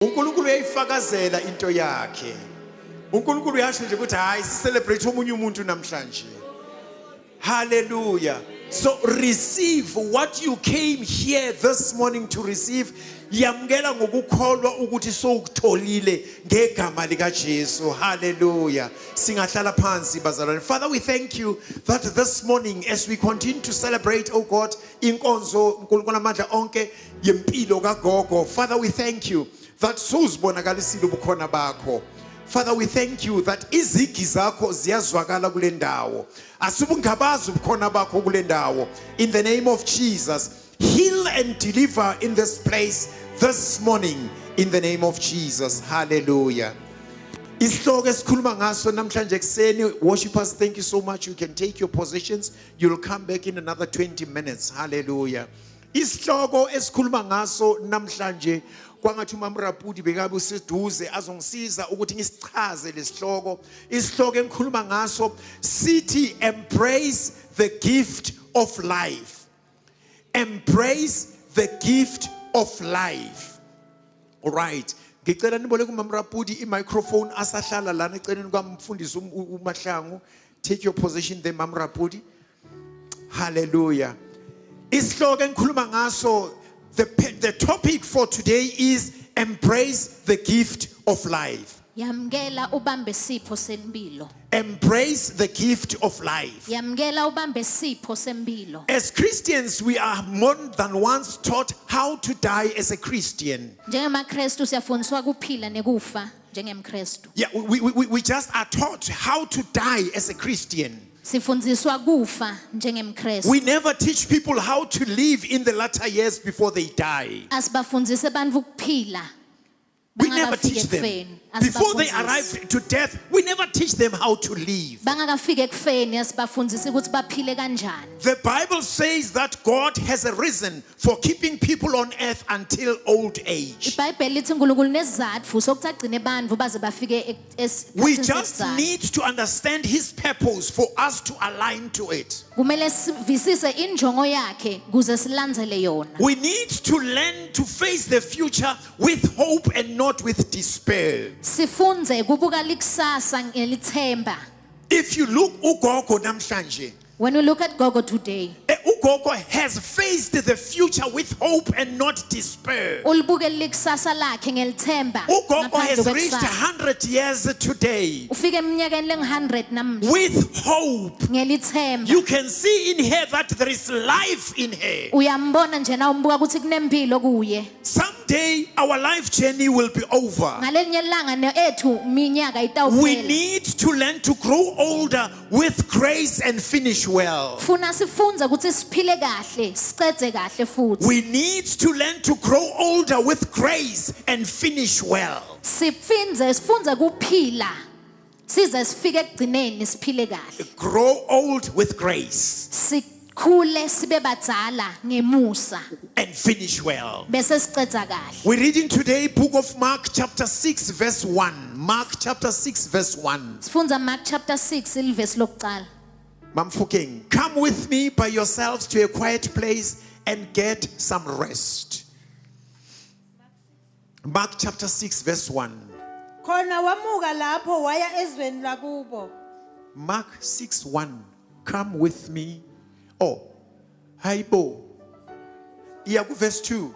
uNkulunkulu uyayifakazela into yakhe. uNkulunkulu uyasho nje ukuthi hayi celebrate omunye umuntu namhlanje. Hallelujah. So receive what you came here this morning to receive. Yamukela ngokukholwa ukuthi sowukutholile ngegama lika Jesu. Hallelujah. Singahlala phansi bazalwane. Father, we thank you that this morning as we continue to celebrate, oh God, inkonzo uNkulunkulu amandla onke yempilo kaGogo. Father, we thank you that sozibonakalisile ubukhona bakho. Father, we thank you that izigi zakho ziyazwakala kule ndawo. Asubungabazi ubukhona bakho kule ndawo. In the name of Jesus, heal and deliver in this place this morning. In the name of Jesus. Hallelujah. Isihloko esikhuluma ngaso namhlanje ekseni, worshipers, thank you so much. You can take your positions. You'll come back in another 20 minutes. Hallelujah. Isihloko esikhuluma ngaso namhlanje kwangathi uMamrapudi bekabe useduze azongisiza ukuthi ngisichaze lesihloko. Isihloko engikhuluma ngaso sithi embrace the gift of life. Embrace the gift of life. All right. Ngicela niboleke uMamrapudi imicrophone asahlala lana eceleni kwamfundisi uMahlangu. Take your position there, Mamrapudi. Hallelujah. Isihloko engikhuluma ngaso, the topic for today is embrace the gift of life. Yamgela ubambe sipho sempilo. Embrace the gift of life. Yamgela ubambe sipho sempilo. As Christians, we are more than once taught how to die as a Christian. NjengamaKristu siyafundiswa kuphila nekufa njengemKristu. Yeah, we just are taught how to die as a Christian. Sifundiswa kufa njengemKristu. We never teach people how to live in the latter years before they die. Asibafundise abantu ukuphila. We never teach them. Before they arrive to death, we never teach them how to live. The Bible says that God has a reason for keeping people on earth until old age. We just need to understand His purpose for us to align to it. We need to learn to face the future with hope and not with despair. If you look ugogo namhlanje, when we look at Gogo today, ugogo has faced the future with hope and not despair. Ugogo has reached 100 years today with hope. You can see in her that there is life in her. Someday our life journey will be over. We need to learn to grow older with grace and finish well. We need to learn to grow older with grace and finish well. Grow old with grace and finish well. We're reading today book of Mark chapter 6 verse 1. Mark chapter 6 verse 1. Mark chapter 6 verse Mamfukeng, come with me by yourselves to a quiet place and get some rest. Mark chapter 6 verse 1. Mark 6 1. Come with me. Oh, haibo. Iyaku verse 2.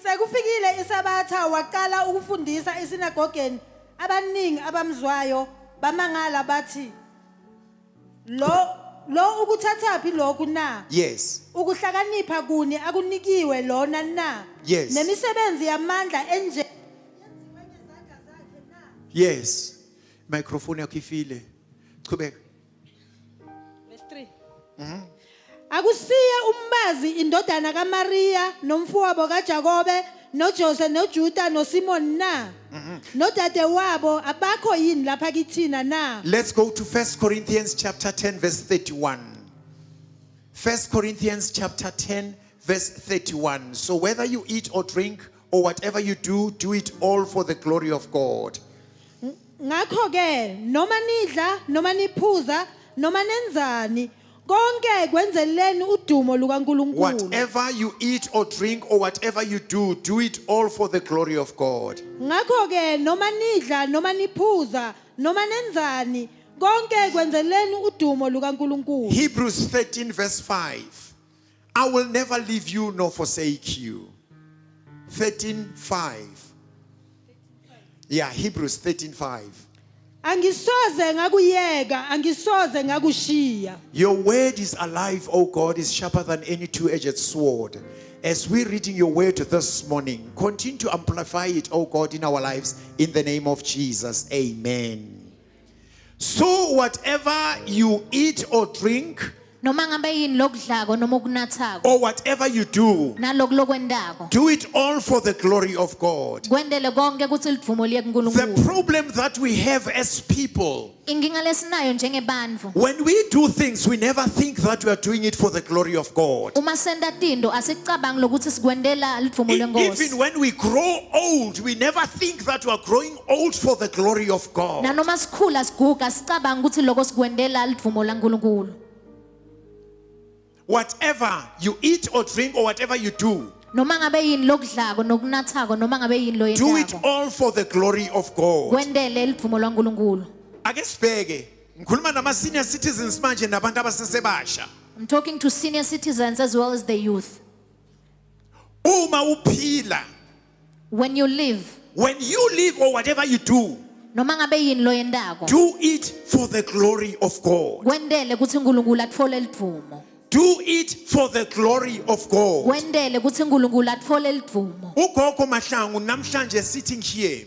Sekufikile isabatha waqala ukufundisa esinagogeni abaningi abamzwayo bamangala bathi lo ukuthathaphi lokhu na. Yes. Ukuhlakanipha kuni akunikiwe lona na. Yes. Nemisebenzi yamandla enje. Yes. Microphone yakho ifile. Qhubeka. Verse 3. Akusiya umbazi indodana kaMaria nomfowabo kaJakobe noJose noJuda noSimon na. Nodade wabo abakho yini lapha kithina na. Let's go to 1 Corinthians chapter 10 verse 31. 1 Corinthians chapter 10 verse 31. So whether you eat or drink or whatever you do, do it all for the glory of God. Ngakho ke noma nidla noma niphuza noma nenzani konke kwenzeleni udumo lukaNkulunkulu. Whatever you eat or drink or whatever you do it all for the glory of God. Ngakho ke noma nidla noma niphuza noma nenzani konke kwenzeleni udumo lukaNkulunkulu. Hebrews 13 verse 5. I will never leave you nor forsake you. 13:5. Yeah, Hebrews 13:5. Angisoze ngakuyeka, angisoze ngakushiya. Your word is alive, O God, is sharper than any two-edged sword. As we're reading your word this morning, continue to amplify it, O God, in our lives, in the name of Jesus. Amen. So whatever you eat or drink, Noma ngabe yini lokudlako noma ukunathako or whatever you do, nalokulokwendako. do it all for the glory of God. Kwendele konke ukuthi livumo liye The kuNkulunkulu. problem that we have as people, Inkinga lesinayo njengebantu. when we do things, we never think that we are doing it for the glory of God. Uma senda tinto asicabangi lokuthi sikwendela livumo lenkosi. Even when we grow old, we never think that we are growing old for the glory of God. Na noma sikhula siguga sicabangi ukuthi lokho sikwendela livumo laNkulunkulu. Whatever you eat or drink or whatever you do, Noma ngabe yini lokudlako nokunathako noma ngabe yini do it loyendako. all for the glory of God. Kwendele livumo laNkulunkulu. Ake sibheke, ngikhuluma nama senior citizens manje nabantu abasesebasha. I'm talking to senior citizens as well as the youth. Uma uphila, When you live, when you live or whatever you do, noma ngabe yini loyendako. do it for the glory of God. Kwendele ukuthi uNkulunkulu atfole livumo. Do it for the glory of God. Kwendele ukuthi uNkulunkulu atfole livumo. Ugogo Mahlangu namhlanje sitting here,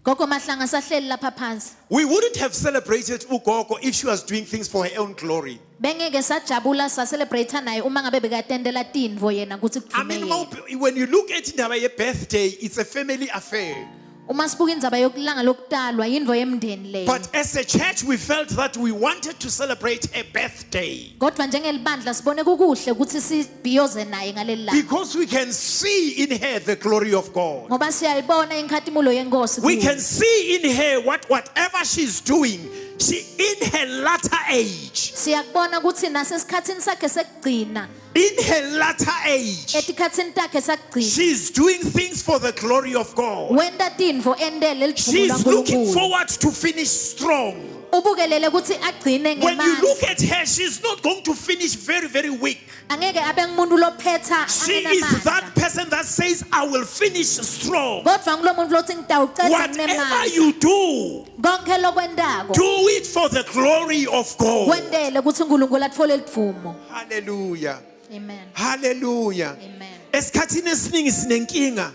Gogo Mahlanga sahleli lapha phansi. we wouldn't have celebrated Ugogo if she was doing things for her own glory. Bengeke sajabula sa celebrate naye uma ngabe bekatendela tindvo yena ukuthi I kuphume mean, yena. when you look at indaba ye birthday, it's a family affair. Uma sibuka indzaba yokulanga lokutalwa yindvo yemndeni leyo. But as a church, we felt that we wanted to celebrate her birthday Kodwa njengelibandla sibone kukuhle ukuthi sibhiyoze naye ngaleli langa. because we can see in her the glory of God. Ngoba siyayibona inkhathimulo yenkosi. We kuyo. can see in her whatever she's doing, she in her latter age, Siyakubona ukuthi nasesikhatsini sakhe sekugcina, in her latter age, etikhatsini takhe sakugcina. she's doing things for the glory of God. Wenda tindvo endele livumo She's looking laNkulunkulu. forward to finish strong. Ubukelele ukuthi agcine When you look ngemandla. at her, she's not going to finish very, very weak. Angeke abe ngumuntu lophetha She is that angenamandla. person that says, I will finish strong. Kodwa ngulomuntu lothi ngitawuceda Whatever nginemandla. you do, Konke lokwendako do it for the glory of God. kwendele ukuthi uNkulunkulu atfole livumo. Hallelujah. Amen. Hallelujah. Amen. Esikhathini esiningi sinenkinga.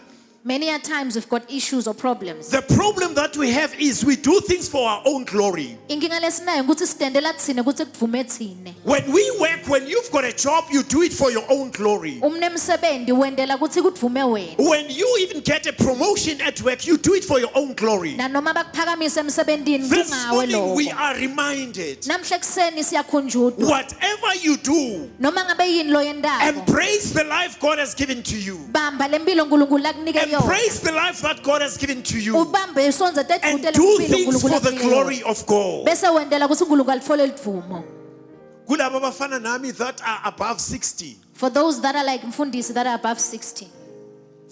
Many a times we've got issues or problems. The problem that we have is we do things for our own glory. Inkinga lesinayo ukuthi sitendela thine ukuthi kuvume thine. When we work, when you've got a job, you do it for your own glory. Umnemsebenzi wendela ukuthi kuvume wena. When you even get a promotion at work, you do it for your own glory. Na noma bakuphakamise emsebentini This kungawe morning we lokho. are reminded, Namhle kuseni siyakhunjudwa. whatever you do, Noma ngabe yini loyendako. embrace the life God has given to you. Bamba lempilo uNkulunkulu akunike yona. Embrace the life that God has given to you. Ubambe isonze And tetfute do lempilo things uNkulunkulu for the akunike yona. glory of God. Bese wendela ukuthi uNkulunkulu alifole livumo. Kulabo bafana nami that are above 60. For those that are like mfundisi that are above 60.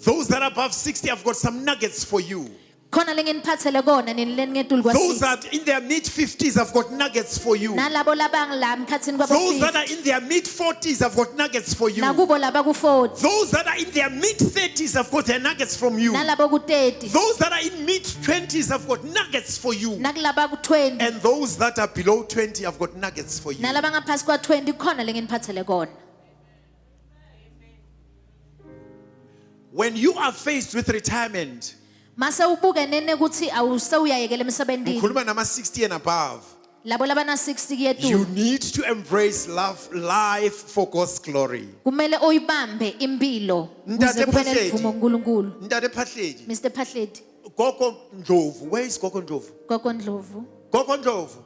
Those that are above 60, I've got some nuggets for you. Khona lenginiphathele kona ningetulu kwa Those 60. that are in their mid-50s, I've got nuggets for you. Nalabo labangla emkhatsini kwabo Those that 50. are in their mid-40s, I've got nuggets for you. Nakubo laba ku 40. Those that are in their mid-30s, I've got their nuggets from you. Nalabo ku 30. Those that are in mid-20s, I've got nuggets for you. Nakulaba ku 20. And those that are below 20, I've got nuggets for you. Nalaba ngaphasi kwa 20 khona lenginiphathele kona. When you are faced with retirement, Mase ubuke nene ukuthi awusewuyayekela emsebentini. ngikhuluma nama 60 and above, Labo labana 60 you kuyetu. need to embrace life for God's glory. Kumele oyibambe impilo Ntate ukuze kube Phahleti. nelivumo uNkulunkulu. Ndade Phahleti, Mr. Phahleti, Gogo Ndlovu, where is Gogo Ndlovu? Gogo Ndlovu. Gogo Ndlovu,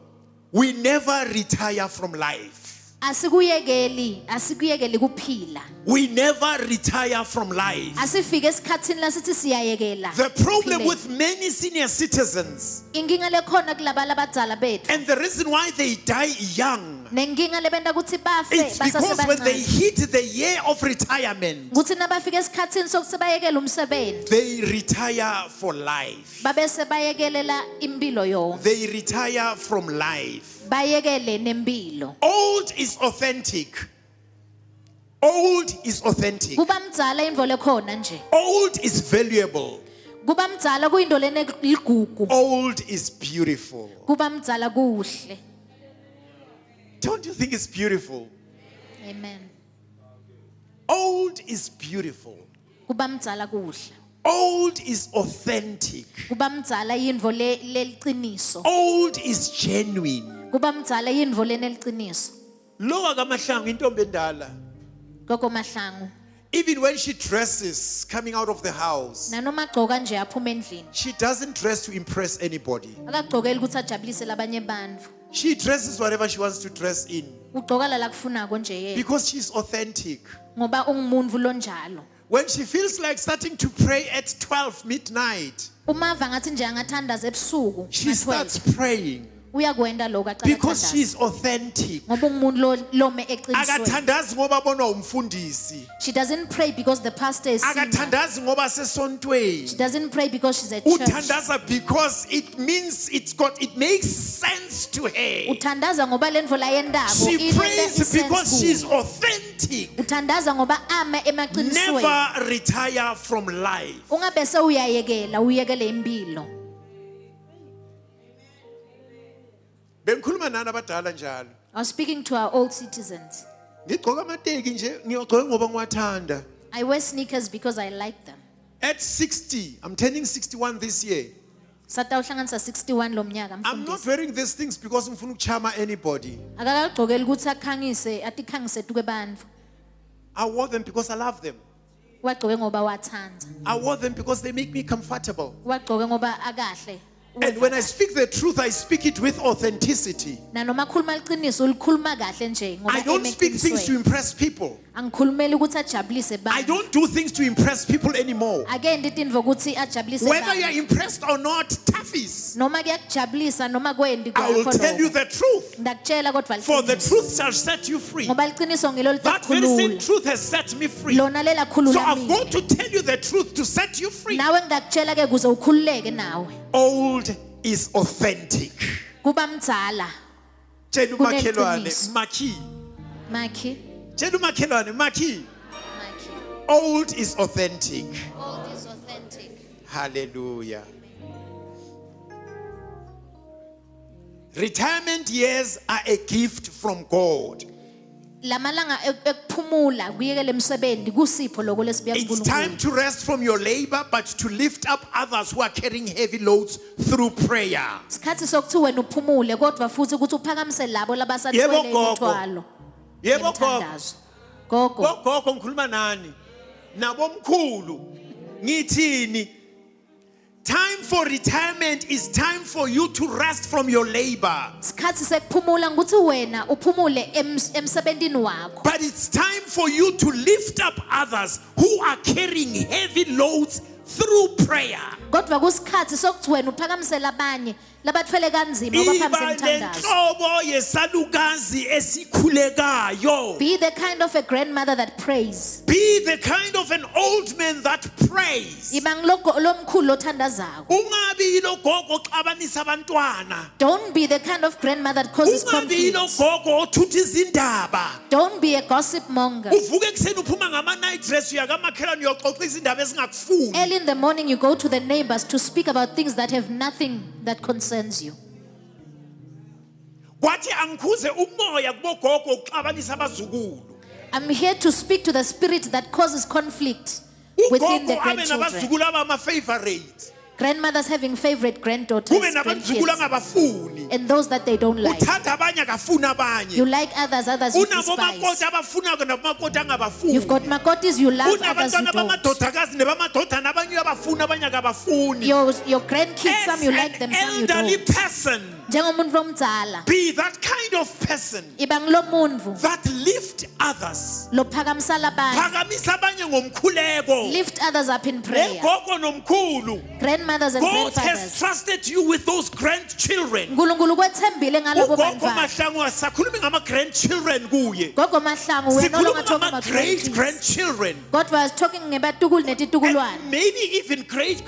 we never retire from life. asikuyekeli kuphila. We never retire from life. Asifike esikhatsini la sithi siyayekela. The problem ukuphila. with many senior citizens, Inkinga lekhona kulabala abadzala bethu. and the reason why they die young, Nenkinga lebenta ukuthi bafe it's because when they basasebancane. hit the year of retirement, Kuthi nabafika esikhatsini sokuthi bayekela umsebenzi. they retire for life. Babese bayekelela impilo yonke. They retire from life. Bayekele nempilo. Old is authentic. Old is authentic. Kuba mdzala indvo lekhona nje. Old is valuable. Kuba mdzala kuyinto leneligugu. Old is beautiful. Kuba mdzala kuhle. Don't you think it's beautiful? Amen. Old is beautiful. Kuba mdzala kuhle. Old is authentic. Kuba mdzala yindvo leliciniso. Old is genuine. Kuba mdzala yindvo leneliciniso. Lo akamahlangu intombi endala. Gogo Mahlangu. Even when she dresses coming out of the house, Nanoma gcoka nje aphuma endlini. she doesn't dress to impress anybody. Akagcokeli ukuthi ajabulise labanye bantfu. She dresses whatever she wants to dress in Ugcoka la kufunako nje yena. because she's authentic. Ngoba ungumuntu lonjalo. When she feels like starting to pray at 12 midnight, Uma ava ngathi nje angathandaza ebusuku. she starts praying Uyakwenda lokho acala because athandaze. she's authentic. Ngoba ungumuntu lome eqinisweni. Akathandazi ngoba bonwa umfundisi. She doesn't pray because the pastor is senior. Akathandazi ngoba She sesontweni. doesn't pray because she's at church. Uthandaza because it means it makes sense to her. Uthandaza ngoba lendvo layendako. She prays because she's kuyo. authentic. Uthandaza ngoba ame emaqinisweni. Never retire from life. Ungabe sewuyayekela uyekele impilo. Bengikhuluma nani abadala njalo. I was speaking to our old citizens. Ngigqoka amateki nje, ngiyogqoka ngoba ngiwathanda. I wear sneakers because I like them. At 60, I'm turning 61 this year. Satawuhlanganisa 61 lo mnyaka I'm not mfundisi. wearing these things because ngifuna ukuchama anybody. Akakagqokeli ukuthi atikhangise tuke bantfu. I wore them because I love them. Wagqoke ngoba wathanda. I wore them because they make me comfortable. Wagqoke ngoba akahle. And when I speak the truth, I speak it with authenticity. Nanoma khuluma liqiniso ulikhuluma kahle nje ngoba I don't speak things to impress people. Angikhulumeli ukuthi ajabulise I bantfu. don't do things to impress people anymore. Akendi tintfo ukuthi ajabulise Whether you're bantfu. impressed or not, tough is. Noma kuyakujabulisa noma kwendi I will kwakho tell you lokho. the truth. Ndakutshela kodwa For the liqiniso. truth shall set you free. Ngoba liqiniso ngilo That very same litakhulula. truth has set me free. Lona lela So khulula I've mina. got to tell you the truth to set you free. Nawe ngakutshela ke kuze ukhululeke nawe. Old is authentic. Kuba mdzala. Tshela umakhelwane, Kuneqiniso. Maki. Maki. Tshela umakhelwane, Maki. Maki. Old is authentic. Old is authentic. Hallelujah. Retirement years are a gift from God. Lamalanga ekuphumula kuyekela emsebenzi kusipho lokho lesibuya It's time kuNkulunkulu. to rest from your labor, but to lift up others who are carrying heavy loads through prayer. Isikhathi sokuthi wena uphumule kodwa futhi ukuthi uphakamise labo Yebo, labasathwele gogo. imithwalo. Yebo, gogo. Yemthandazo. Gogo. Gogo ngikhuluma nani? Nabomkhulu. Ngithini? Time for retirement is time for you to rest from your labor. Isikhathi sekuphumula ukuthi wena uphumule emsebentini wakho. But it's time for you to lift up others who are carrying heavy loads through prayer. Kodwa kusikhathi sokuthi wena uphakamisela abanye labathwele kanzima abaphamisa Iba emthandazo. lenhlobo yesalukazi esikhulekayo. Be the kind of a grandmother that prays. Be the kind of an old man that prays. Iba lomkhulu othandazako. Ungabi ilogogo oxabanisa abantwana. Don't be the kind of grandmother that causes Ungabi conflict. ilogogo othutha izindaba. Don't be a gossip monger. Uvuka ekseni uphuma ngama night dress uyakamakhelwane uyoxoxa izindaba ezingakufuni. Early in the morning you go to the neighbors to speak about things that have nothing that concerns you. Kwathi angikhuze umoya kubogogo uxabanisa abazukulu. I'm here to speak to the spirit that causes conflict within the Ugogo abe grandchildren. nabazukulu abama favorite. Grandmothers having favorite granddaughters, Kube nabazukulu grandkids, angabafuni. and those that they don't like. Uthanda abanye akafuna abanye. You like others, others you Unabo despise. makoti abafunayo nabamakoti angabafuni. You've got makotis you love, others you Unabantwana don't. bamadodakazi nebamadodana abanye uyabafuna abanye akabafuni. Your grandkids, some you like them, some you elderly don't. person, Njengomuntu omdala, be that kind of person iba ngilo muntu that lift others. lophakamisa labanye, Phakamisa abanye ngomkhuleko. lift others up in prayer. Negogo nomkhulu. Grandmothers and God has grandfathers, trusted you with those grandchildren. uNkulunkulu kwethembile ngalabo Ugogo bantwana. Mahlangu asakhulumi ngama-grandchildren kuye. Gogo Mahlangu wena Sikhuluma longathoka about ngama-great grandkids. grandchildren. Kodwa was talking ngebatukulu netitukulwane. And maybe even great.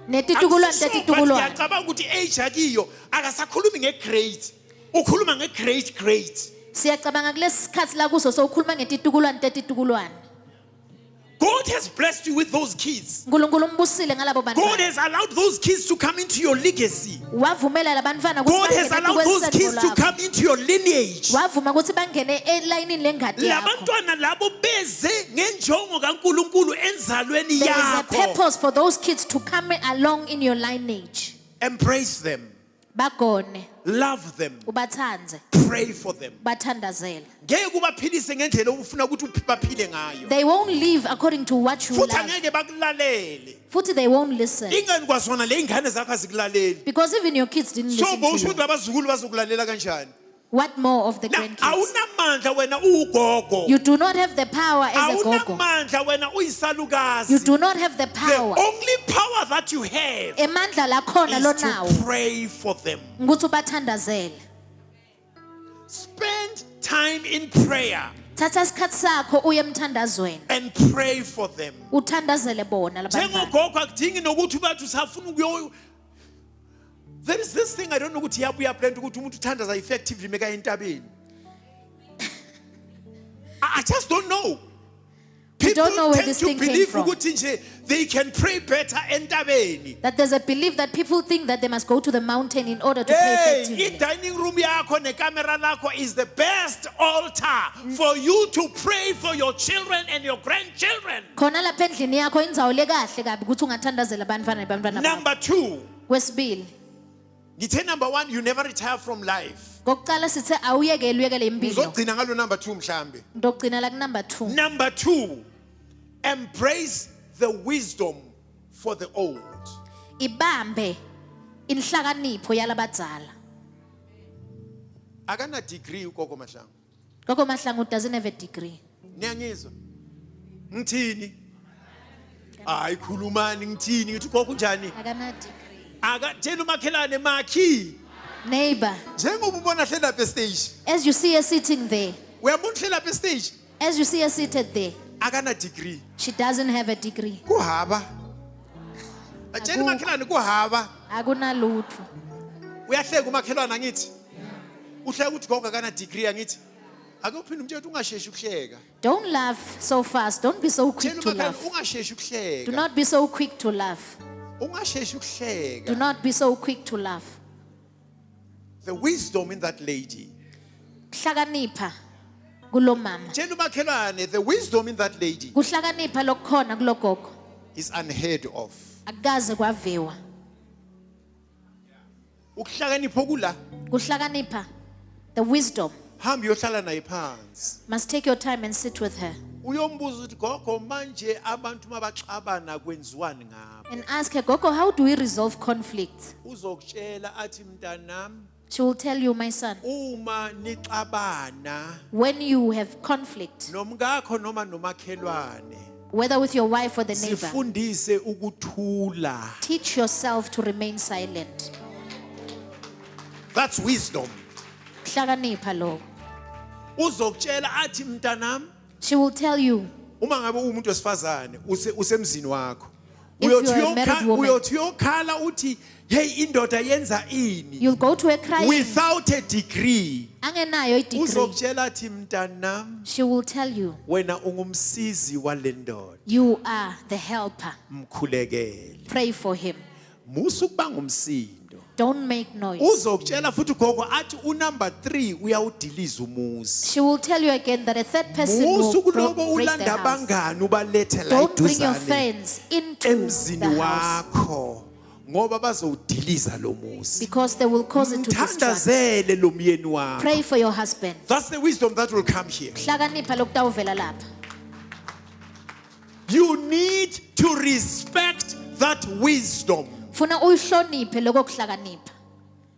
Netitukulwane But tetitukulwane. ngiyacabanga ukuthi age akiyo akasakhulumi nge-great. Ukhuluma nge-great. Siyacabanga kulesi sikhathi la kuso sokhuluma ngetitukulwane tetitukulwane. God has blessed you with those kids. uNkulunkulu umbusile ngalabo God bantwana. has allowed those kids to come into your legacy. Wavumela labantwana God has bangene allowed those kids to lakho. come into your lineage. Wavuma ukuthi bangene elayinini lengadi yakho. Labantwana labo beze ngenjongo kaNkuluNkulu enzalweni There is a yakho. purpose for those kids to come along in your lineage. Embrace them. Bagone, Love them. ubathande, Pray for them. bathandazele. Ngeke ubaphilise ngendlela ofuna ukuthi baphile ngayo. They won't live according to what you Futhi love. angeke bakulalele. Futhi they won't listen. Ingani kwasona le ingane zakho azikulaleli. Because even your kids didn't So listen bosho to you. ukuthi abazukulu bazokulalela kanjani? What more of the Na grandkids? awunamandla wena ugogo. You do not have the power as a gogo. Awunamandla wena You uyisalukazi. do not have the The power. only power that you have Emandla lakhona is lo to nawo pray for them. ukuthi ubathandazele. Spend time in prayer Thatha isikhathi sakho uye emthandazweni. and pray for them. Uthandazele bona labantwana. Njengogogo akudingi nokuthi bathi usafuna ukuyo. There is this thing I don't know ukuthi yabuya plan ukuthi umuntu uthandaza effectively meka entabeni. I just don't know. You People don't know where tend this to thing came believe from. ukuthi nje they can pray better entabeni. That there's a belief that people think that they must go to the mountain in order to pray Hey, effectively. i-dining room yakho nekamera lakho is the best altar for you to pray for your children and your grandchildren. Khona lapha endlini yakho indzawo lekahle kabi ukuthi ungathandazela abantwana nebantwana bakho. Number 2, Kwesibili, ngithe number 1, you never retire from life. kokuqala sithe awuyekele uyekele impilo. Uzogcina ngalo number 2 mhlambe. Ngizogcina la ku number 2. Number 2, embrace the wisdom for the old. Ibambe inhlakanipho yalabadzala. Akana degree ugogo Mahlangu. Gogo Mahlangu doesn't have a degree. Niyangizwa? Ngithini? Hayi khulumani ngithini ngithi gogo kunjani? Akana degree. Akatshela umakhelane makhi. Neighbor, Njengoba ubona hlela pe stage. as you see her sitting there, Uyabona hlela pe stage? as you see her seated there, Akana degree. she doesn't have a degree. Kuhaba. Atshela umakhelane kuhaba. Akunalutho. Uyahleka umakhelwane angithi. Uhleka ukuthi gogo akana degree angithi. Ake uphinde umtshela ukuthi ungasheshi ukuhleka. Don't laugh so fast. Don't be so quick Tshela to umakhelwane laugh. ungasheshi Do ukuhleka. not be so quick to laugh. Ungasheshi Do ukuhleka. not be so quick to laugh. The wisdom in that lady. Kuhlakanipha kulo mama. Tshela umakhelwane the wisdom in that lady Kuhlakanipha lokukhona kulo gogo. is unheard of. Akukaze kwaviwa. Ukuhlakanipha kula Kuhlakanipha, the wisdom. hamba uyohlala naye phansi. Must take your time and sit with her Uyombuza ukuthi gogo manje abantu mabaxabana kwenziwani ngabo. and ask her, Gogo, how do we resolve conflict? Uzokutshela athi mntanami She will tell you, my son, uma nixabana when you have conflict, nomkakho noma nomakhelwane whether with your wife or the neighbor, sifundise ukuthula. teach yourself to remain silent. That's wisdom. Kuhlakanipha lo. Uzokutshela athi mntanami She will tell you, uma ngabe umuntu wesifazane usemzini wakho If you are a married woman, uyothi uyokhala uthi hey indoda yenza ini you'll go to her crying. without a degree. Angenayo degree. Uzokutshela athi mntanami She will tell you, wena ungumsizi walendoda you are the helper. mkhulekele. Pray for him. Musa ukubanga umsindo. Don't make noise. Uzokutshela futhi gogo athi unumber 3 uyawudiliza umuzi. She will tell you again that a third person Musa will kuloko break the ulanda house. bangani ubalethe la Don't bring your iduzane friends into emzini the house wakho ngoba bazowudiliza lo muzi. because they will cause it to distract. Mthandazele lo myeni wakho. Pray for your husband. That's the wisdom that will come here. Kuhlakanipha lokutawuvela lapha. You need to respect that wisdom. Funa uyihloniphe lokho kuhlakanipha.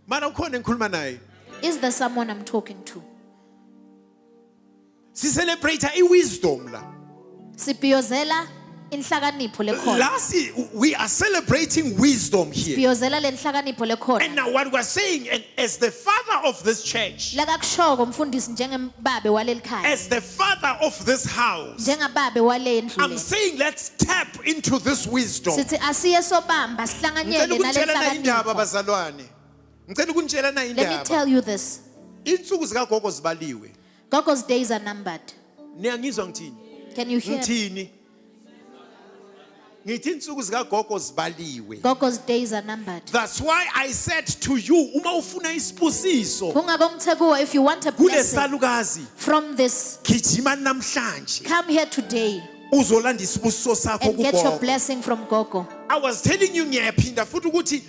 Mana ukhona engikhuluma naye. Is there someone I'm talking to? Celebrate wisdom la. Sibhiyozela inhlakanipho lekhona. Last we are celebrating wisdom here. Sibhiyozela le inhlakanipho lekhona. And now what we're saying, and as the father of this church, Lakakushoko umfundisi njengembabe waleli khaya. as the father of this house, Njengababe wale ndlu I'm le. saying let's tap into this wisdom. Sithi asiye sobamba Ngicela sihlanganyele ukunitshela na nale indaba nhlakanipho. bazalwane. Ngicela ukunitshela na Let me indaba. tell you this. Insuku zikagogo zibaliwe. Gogo's days are numbered. Niyangizwa ngithini? Can you hear? Ngithini? Ngithi insuku zikagogo zibaliwe. Gogo's days are numbered. That's why I said to you, uma ufuna isibusiso Kungako ngithe kuwe, if you want a kule blessing salukazi, from this, gijima namhlanje come here today uzolanda isibusiso sakho and get your kugogo. blessing from Gogo. I was telling you ngiyaphinda futhi ukuthi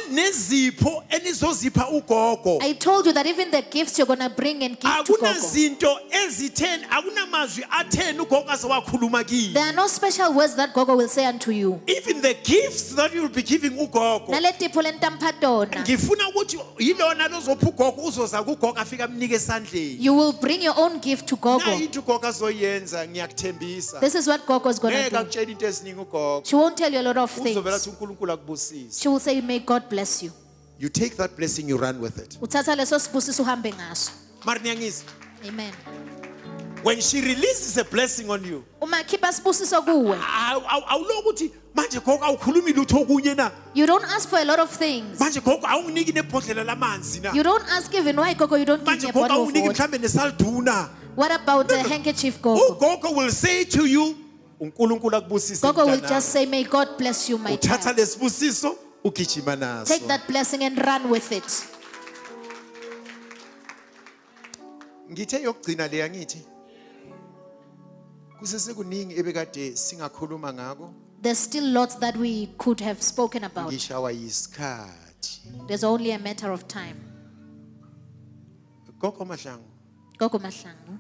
nezipho enizozipha ugogo. I told you that even the gifts you're going to bring and give to Gogo, Akunazinto ezitheni, akunamazwi atheni ugogo asewakhuluma kini. there are no special words that Gogo will say unto you. Even the gifts that you will be giving ugogo, Naletipho lentampadona, ngifuna ukuthi yilona lozopha ugogo uzoza kugogo afika amnike esandleni. you will bring your own gift to Gogo. Nayi into ugogo azoyenza ngiyakuthembisa. This is what Gogo is going Ngeke to do. akutshela into eziningi ugogo. She won't tell you a lot of Uzovela things. athi uNkulunkulu akubusise. She will say, may God bless you. You take that blessing, you run with it. Uthatha leso sibusiso uhambe ngaso. Mara niyangizwa? Amen. When she releases a blessing on you, Uma khipha sibusiso kuwe, awuloku ukuthi manje gogo awukhulumi lutho okunye na. you don't ask for a lot of things. Manje gogo awunginiki nebhodlela lamanzi na. You don't ask even why Gogo you don't give me Manje a gogo bottle of awuniki water. mhlambe nesalduna. What about the handkerchief, Gogo? Ugogo will say to you, uNkulunkulu akubusise Gogo will mntanami. just say, may God bless you, my Uthatha child. lesibusiso ugijima naso. Take that blessing and run with it. Ngithe yokugcina le yangithi kusesekuningi ebekade singakhuluma ngako. There's still lots that we could have spoken about. Ngishawa yisikhathi. There's only a matter of time. Gogo Mahlangu, Gogo Mahlangu,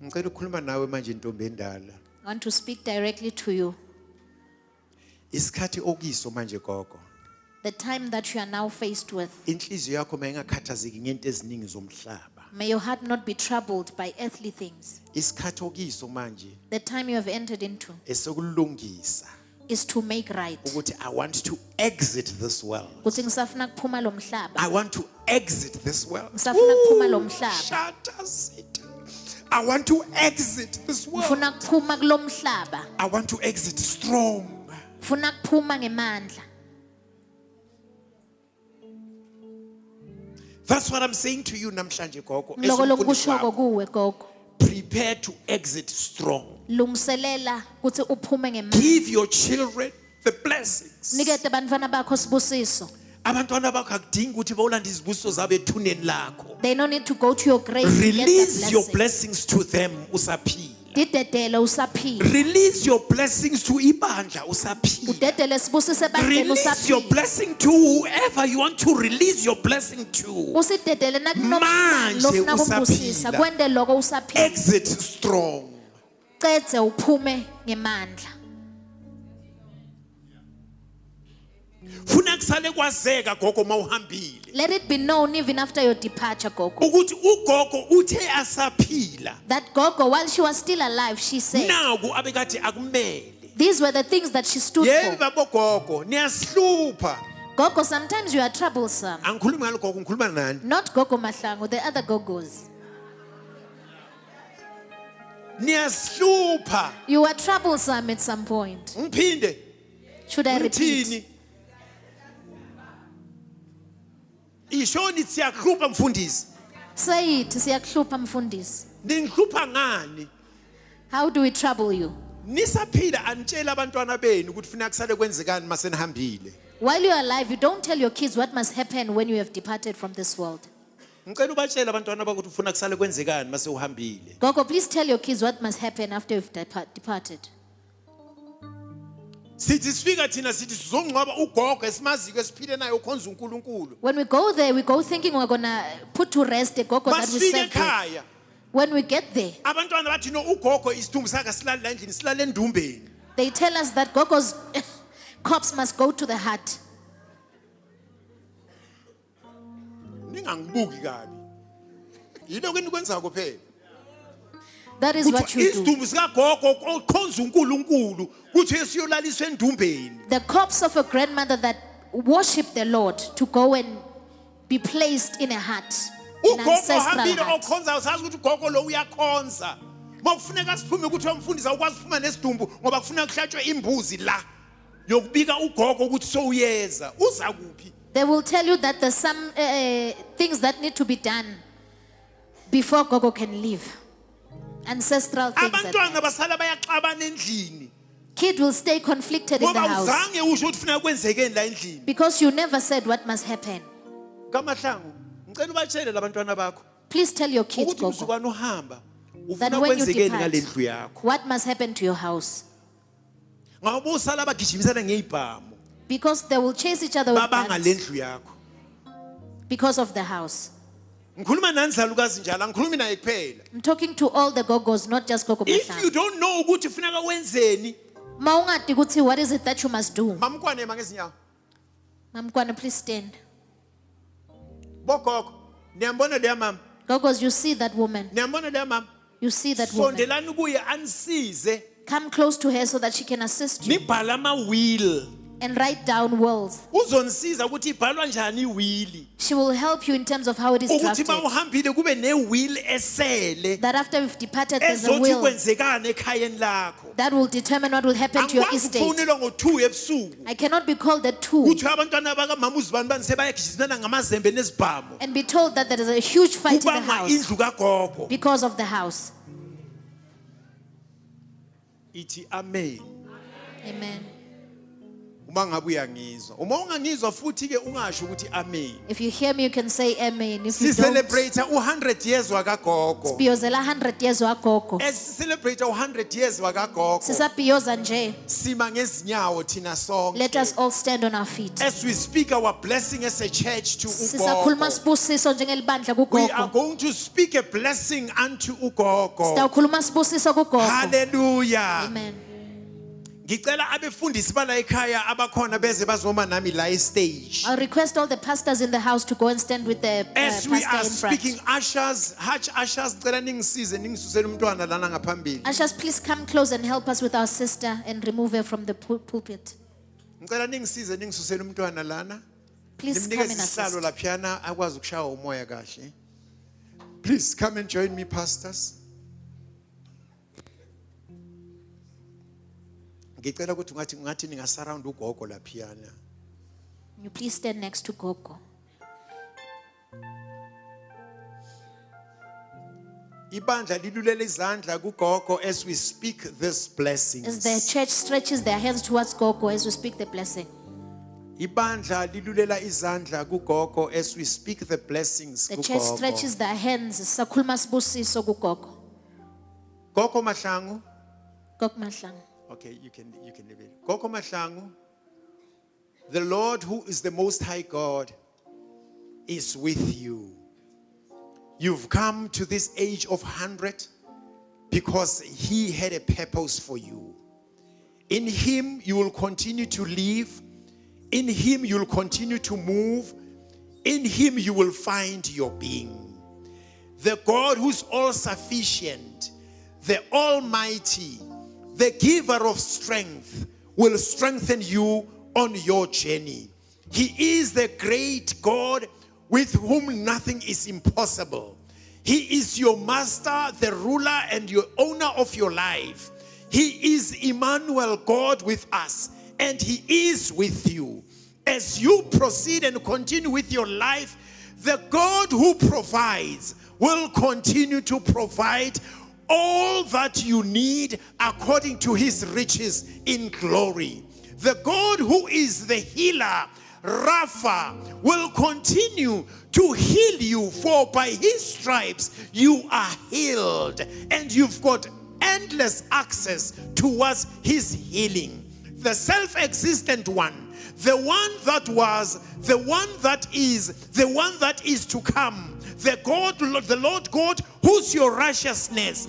ngicela ukukhuluma nawe manje ntombi endala. I want to speak directly to you. Isikhathi okuyiso manje gogo. The time that you are now faced with, Inhliziyo yakho mayingakhathazeki ngento eziningi zomhlaba. may your heart not be troubled by earthly things. Isikhathi okuyiso manje The time you have entered into esokulungisa is to make right. ukuthi I want to exit this world. Kuthi ngisafuna kuphuma lo mhlaba. I want to exit this world. Ngisafuna kuphuma lo mhlaba. Shata sita. I want to exit this world. Ngifuna kuphuma kulo mhlaba. I want to exit strong. Ngifuna kuphuma ngemandla. That's what I'm saying to you namhlanje gogo. Loko Esumfundisi lokushoko wakho. kuwe Gogo. Prepare to exit strong. Lungiselela ukuthi uphume ngemandla. Give your children the blessings. Nikete bantwana bakho sibusiso. Abantwana bakho akudingi ukuthi bawulanda izibusiso zabo ethuneni lakho. They no need to go to your grave to get Release your the blessing. blessings to them usaphila. Didedele usaphila. Release your blessings to ibandla usaphila. Udedele sibusise ebandleni Release your usaphila. blessing to whoever you want to release your blessing to. Usidedele nakunoma Manje lofuna kumbusisa usaphila. kwende lokho usaphila. Exit strong. Cede uphume ngemandla. Funa kusale kwazeka gogo mawuhambile. Let it be known even after your departure, Gogo, Ukuthi ugogo uthe asaphila. that Gogo, while she was still alive, she said, Naku abekade akumele. these were the things that she stood Yebo for. babo gogo, niyasihlupha. Gogo, sometimes you are troublesome. Angikhulumi ngalo gogo, ngikhuluma nani? Not Gogo Mahlangu, the other Gogos. Niyasihlupha. You were troublesome at some point. Ngiphinde. Should I repeat? Ngithini? Ishoni siyakhupha mfundisi. Say it, siyakuhlupha mfundisi. Ningikhupha ngani? How do we trouble you? Nisaphila anitshela abantwana benu ukuthi funa kusale kwenzekani mase nihambile. While you're alive, you don't tell your kids what must happen when you have departed from this world. Ngicela ubatshela abantwana bakho ukuthi ufuna kusale kwenzekani mase uhambile. Gogo, please tell your kids what must happen after you've departed. Sithi sifika thina sithi sizongcwaba ugogo esimaziko esiphile naye ukhonza uNkulunkulu. When we go there, we go thinking we're going to put to rest the Gogo that we Masifike serve there. ekhaya. When we get there, Abantwana bathi no ugogo isithumbu sakhe silale la endlini silale endumbeni. they tell us that Gogo's corpse must go to the hut. ningangibuki kabi yilo kwenikwenza kuphela That is what you do. isidumbu sikagogo okhonza uNkulunkulu kuthi esiyolaliswa endumbeni The corpse of a grandmother that worshiped the Lord to go and be placed in a hut, an ugogo ancestral hambile hut. okhonza usazi ukuthi ugogo lo uyakhonza makufuneka siphume ukuthi wamfundisa ukwazi ukuphuma nesidumbu ngoba kufuneka kuhlatshwe imbuzi la yokubika ugogo ukuthi sowuyeza uza kuphi They will tell you that there's some things that need to be done before Gogo can leave. Ancestral things. That abantwana basala bayaxabana endlini kid will stay conflicted in the ngoba house uzange usho ukuthi funeka kwenzekeni la endlini because you never said what must happen. kaMahlangu ngicela ubatshele labantwana bakho Please tell your kids, ukuthi Gogo, umzukwana uhamba that ufuna when you kwenzekeni depart, ngalendlu yakho what must happen to your house. ngoba usala bagijimisana ngeibhamu Because they will chase each other with babanga guns lendlu yakho because of the house. ngikhuluma nanidlalukazi njalo angikhulumi naye kuphela I'm talking to all the Gogos, not just Gogo if you Mahlangu. don't know ukuthi funeka wenzeni Maungati kuti, what is it that you must do? mamkwane mangezinyawo Mamkwana, please stand. bogogo niyambona leya mama Gogos, you see that woman. niyambona leya mama You see that woman. sondelani kuye anisize Come close to her so that she can assist you nibhala ama-will and write down wills. uzonisiza ukuthi ibhalwa njani iwili She will help you in terms of how it is ukuthi drafted. uma uhambile kube ne-will esele That after we've departed, there's a ezothi will kwenzekani ekhayeni lakho that will determine what will happen to your angikwazi estate. ukufonelwa ngo-2 ebusuku I cannot be called at 2 kuthiwa abantwana bakamama uzibani bani sebayagijimisana ngamazembe nezibhamu and be told that there is a huge fight in the kubanga house indlu kagogo because of the house. ithi amen Amen. uma ngabe uyangizwa uma ungangizwa futhi-ke ungasho ukuthi amen If you hear me, you can say amen. If you don't, sicelebrate u-100 years wakagogo sibhiyozela 100 years wagogo. esicelebrate u-100 years wakagogo Sisabhiyoza nje. sima ngezinyawo thina Let us sonke all stand on our feet. as we speak our blessing as a church to Sisakhuluma ugogo sibusiso njengelibandla we are kugogo. going to speak a blessing unto ugogo Sitawukhuluma sibusiso kugogo. hallelujah Amen. ngicela abefundisi bala ekhaya abakhona beze bazoma nami la estage I'll request all the pastors in the house to go and stand with the as we are pastor in speaking front. ushers hatch ushers cela ningisize ningisusele umntwana lana ngaphambili Ushers, please come close and help us with our sister and remove her from the pulpit. ngicela ningisize ningisusele umntwana lana Please come nimnikeze and isihlalo assist. laphiyana akwazi ukushaya umoya kahle please come and join me pastors ngicela ukuthi ngathi ningasurround ugogo laphiyana You please stand next to Gogo. ibandla lilulela izandla kugogo as we speak this As blessings the church stretches their hands towards Gogo as we speak the blessing. ibandla lilulela izandla kugogo as we speak the blessings The church kugogo stretches their hands. Sakhuluma sibusiso kugogo. gogo Mahlangu Gogo Mahlangu. okay you can leave it gogo Mahlangu the Lord who is the most high God is with you. You've come to this age of 100 because he had a purpose for you. In him you will continue to live. In him you will continue to move. In him you will find your being. The God who's all sufficient, the Almighty, the giver of strength, will strengthen you on your journey. He is the great God with whom nothing is impossible. He is your master, the ruler, and your owner of your life. He is Emmanuel, God with us, and he is with you. As you proceed and continue with your life, the God who provides will continue to provide all that you need according to his riches in glory. The God who is the healer, Rapha, will continue to heal you, for by his stripes you are healed, and you've got endless access towards his healing. The self-existent one, the one that was, the one that is, the one that is to come, the God, the Lord God, who's your righteousness,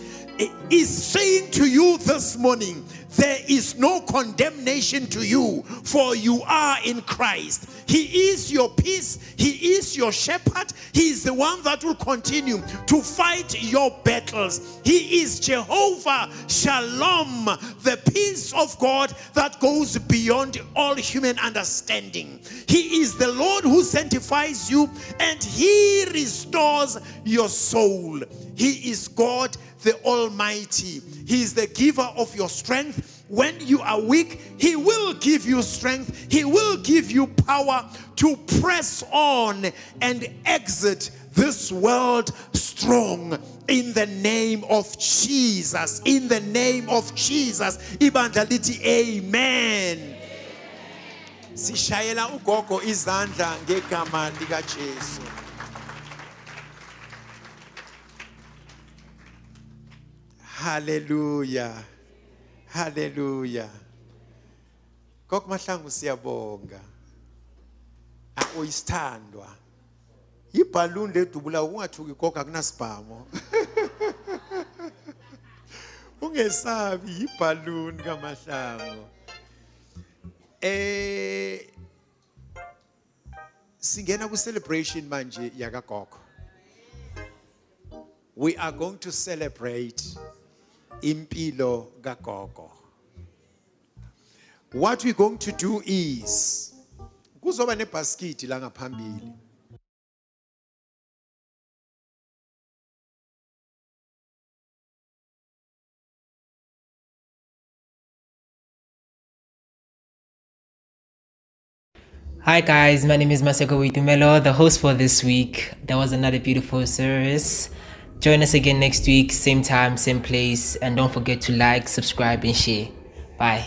is saying to you this morning there is no condemnation to you, for you are in Christ. He is your peace. He is your shepherd. He is the one that will continue to fight your battles. He is Jehovah Shalom, the peace of God that goes beyond all human understanding. He is the Lord who sanctifies you, and He restores your soul. He is God the Almighty. He is the giver of your strength. When you are weak, He will give you strength. He will give you power to press on and exit this world strong. In the name of Jesus. In the name of Jesus. Ibandla lithi amen. Sishayela ugogo izandla ngegama lika Jesu. Hallelujah. Hallelujah. Gogo Mahlangu siyabonga. Uyisithandwa. Ibhaluni ledubula ungathuki gogo akunasibhamo. Ungesabi ibhaluni kaMahlangu. Singena ku celebration manje yakagogo. We are going to celebrate impilo kagogo. What we're going to do is kuzoba nebasket la ngaphambili. Hi guys, my name is Maseko Witumelo, the host for this week. That was another beautiful service. Join us again next week, same time, same place, and don't forget to like, subscribe, and share. Bye.